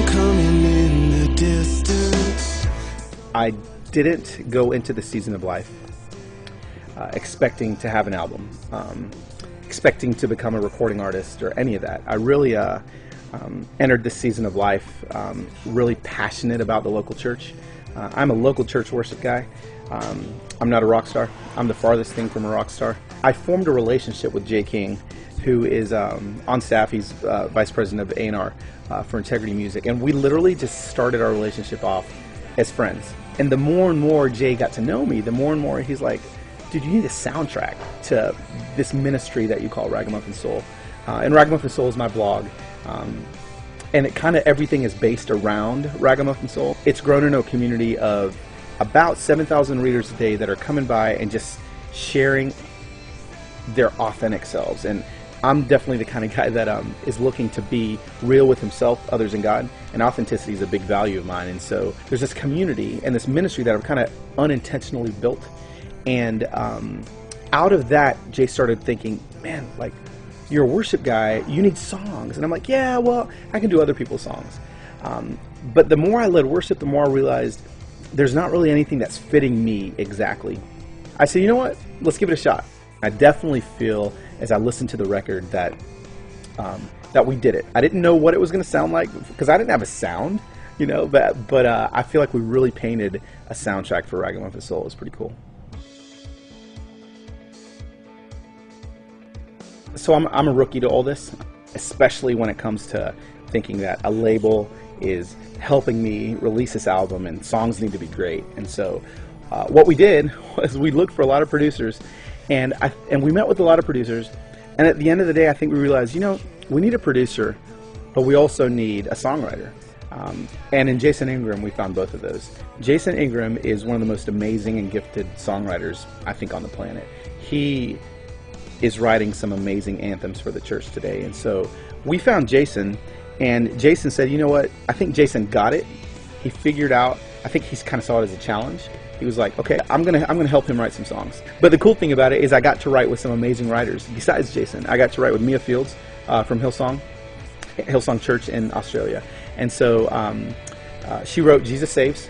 sound coming in the distance. I didn't go into the season of life expecting to have an album, expecting to become a recording artist or any of that. I really entered this season of life really passionate about the local church. I'm a local church worship guy. I'm not a rock star. I'm the farthest thing from a rock star. I formed a relationship with Jay King, who is on staff. He's vice president of A&R for Integrity Music, and we literally just started our relationship off as friends. And the more and more Jay got to know me, the more and more he's like, dude, you need a soundtrack to this ministry that you call Ragamuffin Soul. And Ragamuffin Soul is my blog. And it kind of everything is based around Ragamuffin Soul. It's grown into a community of about 7,000 readers a day that are coming by and just sharing their authentic selves. And I'm definitely the kind of guy that is looking to be real with himself, others, and God. And authenticity is a big value of mine. And so there's this community and this ministry that I've kind of unintentionally built. And out of that, Jay started thinking, man, like, you're a worship guy, you need songs. And I'm like, yeah, well, I can do other people's songs. But the more I led worship, the more I realized there's not really anything that's fitting me exactly. I said, you know what, let's give it a shot. I definitely feel, as I listened to the record, that that we did it. I didn't know what it was going to sound like, because I didn't have a sound, you know, but I feel like we really painted a soundtrack for Ragamuffin Soul. It was pretty cool. So I'm a rookie to all this, especially when it comes to thinking that a label is helping me release this album and songs need to be great. And so what we did was we looked for a lot of producers, and we met with a lot of producers. And at the end of the day, I think we realized, you know, we need a producer, but we also need a songwriter. And in Jason Ingram, we found both of those. Jason Ingram is one of the most amazing and gifted songwriters, I think, on the planet. He is writing some amazing anthems for the church today. And so we found Jason, and Jason said, you know what, I think Jason got it. He figured out, I think he kind of saw it as a challenge. He was like, okay, I'm gonna help him write some songs. But the cool thing about it is I got to write with some amazing writers besides Jason. I got to write with Mia Fields from Hillsong Church in Australia. And so she wrote Jesus Saves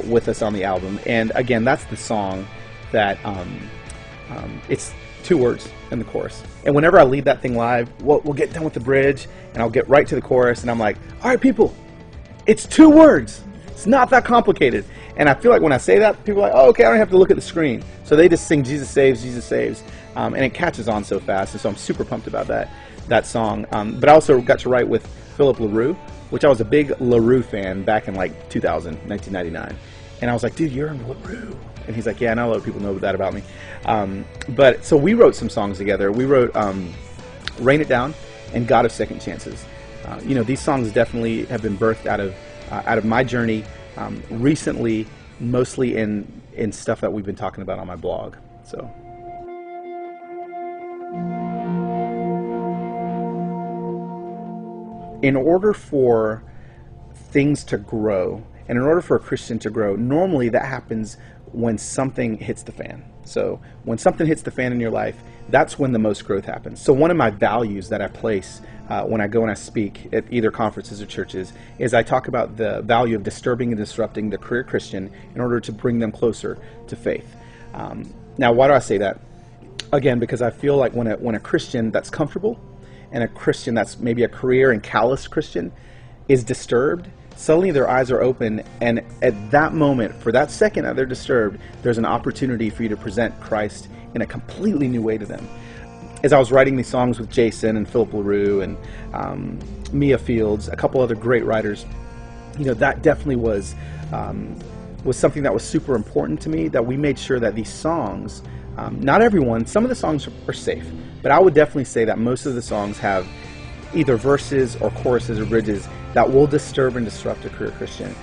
with us on the album. And again, that's the song that it's 2 words in the chorus. And whenever I lead that thing live, we'll get done with the bridge and I'll get right to the chorus, and I'm like, all right, people, it's 2 words. It's not that complicated. And I feel like when I say that, people are like, oh, okay, I don't have to look at the screen. So they just sing Jesus Saves, Jesus Saves. And it catches on so fast. And so I'm super pumped about that song. But I also got to write with Philip LaRue, which I was a big LaRue fan back in like 1999. And I was like, dude, you're in LaRue. And he's like, yeah, not a lot of people know that about me. But so we wrote some songs together. We wrote Rain It Down and God of Second Chances. You know, these songs definitely have been birthed out of my journey recently, mostly in stuff that we've been talking about on my blog. So. In order for things to grow, and in order for a Christian to grow, normally that happens when something hits the fan. So when something hits the fan in your life, that's when the most growth happens. So one of my values that I place when I go and I speak at either conferences or churches is I talk about the value of disturbing and disrupting the career Christian in order to bring them closer to faith. Now, why do I say that? Again, because I feel like when a Christian that's comfortable and a Christian that's maybe a career and callous Christian is disturbed, suddenly their eyes are open, and at that moment, for that second that they're disturbed, there's an opportunity for you to present Christ in a completely new way to them. As I was writing these songs with Jason and Philip LaRue and Mia Fields, a couple other great writers, you know, that definitely was something that was super important to me, that we made sure that these songs, not everyone, some of the songs are safe, but I would definitely say that most of the songs have either verses or choruses or bridges that will disturb and disrupt a career Christian.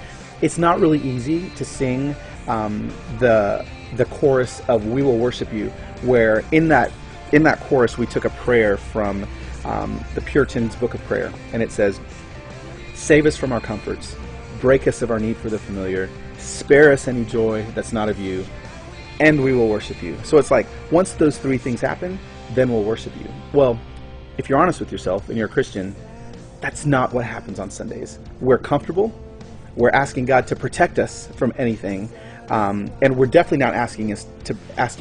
It's not really easy to sing the chorus of "We Will Worship You," where in that chorus we took a prayer from the Puritans' Book of Prayer, and it says, "Save us from our comforts, break us of our need for the familiar, spare us any joy that's not of you, and we will worship you." So it's like, once those 3 things happen, then we'll worship you. Well, if you're honest with yourself and you're a Christian, That's not what happens on Sundays. We're comfortable. We're asking God to protect us from anything, and we're definitely not asking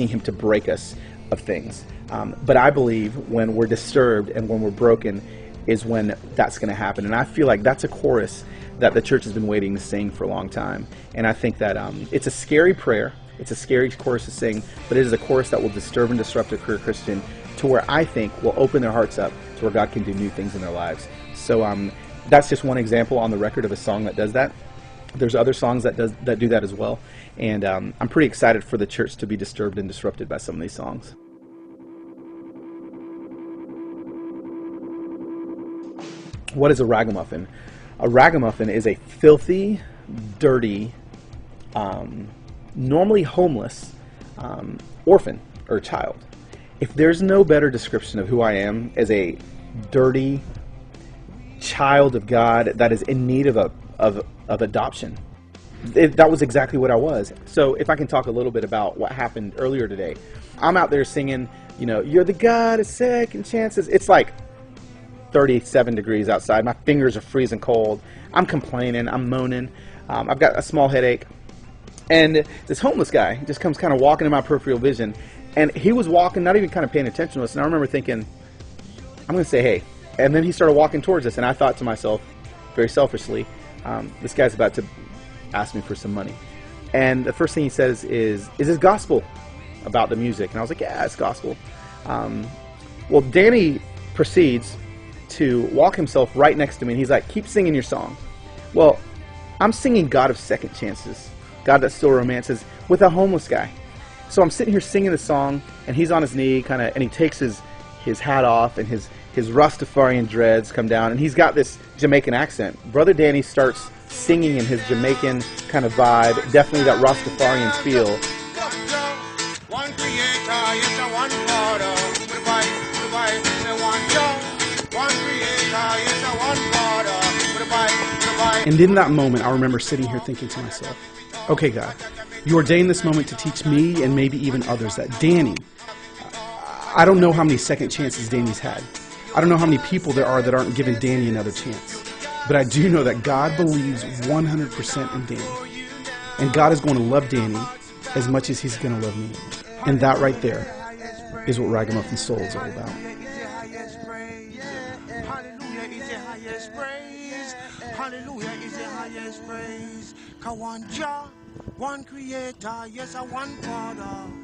Him to break us of things. But I believe when we're disturbed and when we're broken is when that's going to happen. And I feel like that's a chorus that the church has been waiting to sing for a long time. And I think that it's a scary prayer. It's a scary chorus to sing, but it is a chorus that will disturb and disrupt a career Christian to where I think will open their hearts up to where God can do new things in their lives. So that's just one example on the record of a song that does that. There's other songs that do that as well. And I'm pretty excited for the church to be disturbed and disrupted by some of these songs. What is a ragamuffin? A ragamuffin is a filthy, dirty, normally homeless orphan or child. If there's no better description of who I am as a dirty child of God that is in need of adoption, that was exactly what I was. So if I can talk a little bit about what happened earlier today. I'm out there singing, you're the God of second chances. It's like 37 degrees outside. My fingers are freezing cold. I'm complaining. I'm moaning. I've got a small headache. And this homeless guy just comes kind of walking in my peripheral vision. And he was walking, not even kind of paying attention to us. And I remember thinking, I'm going to say, hey. And then he started walking towards us. And I thought to myself, very selfishly, this guy's about to ask me for some money. And the first thing he says is this gospel about the music? And I was like, yeah, it's gospel. Well, Danny proceeds to walk himself right next to me, and he's like, keep singing your song. Well, I'm singing God of Second Chances, God that still romances, with a homeless guy. So I'm sitting here singing the song, and he's on his knee, and he takes his hat off, and his Rastafarian dreads come down, and he's got this Jamaican accent. Brother Danny starts singing in his Jamaican kind of vibe, definitely that Rastafarian feel. One creator, yes, a one father. One creator, yes, a one father. And in that moment, I remember sitting here thinking to myself, okay, God, you ordained this moment to teach me and maybe even others that Danny, I don't know how many second chances Danny's had. I don't know how many people there are that aren't giving Danny another chance. But I do know that God believes 100% in Danny. And God is going to love Danny as much as he's going to love me. And that right there is what Ragamuffin Soul is all about. Hallelujah is the highest praise. One Jah, one creator, yes, a one father.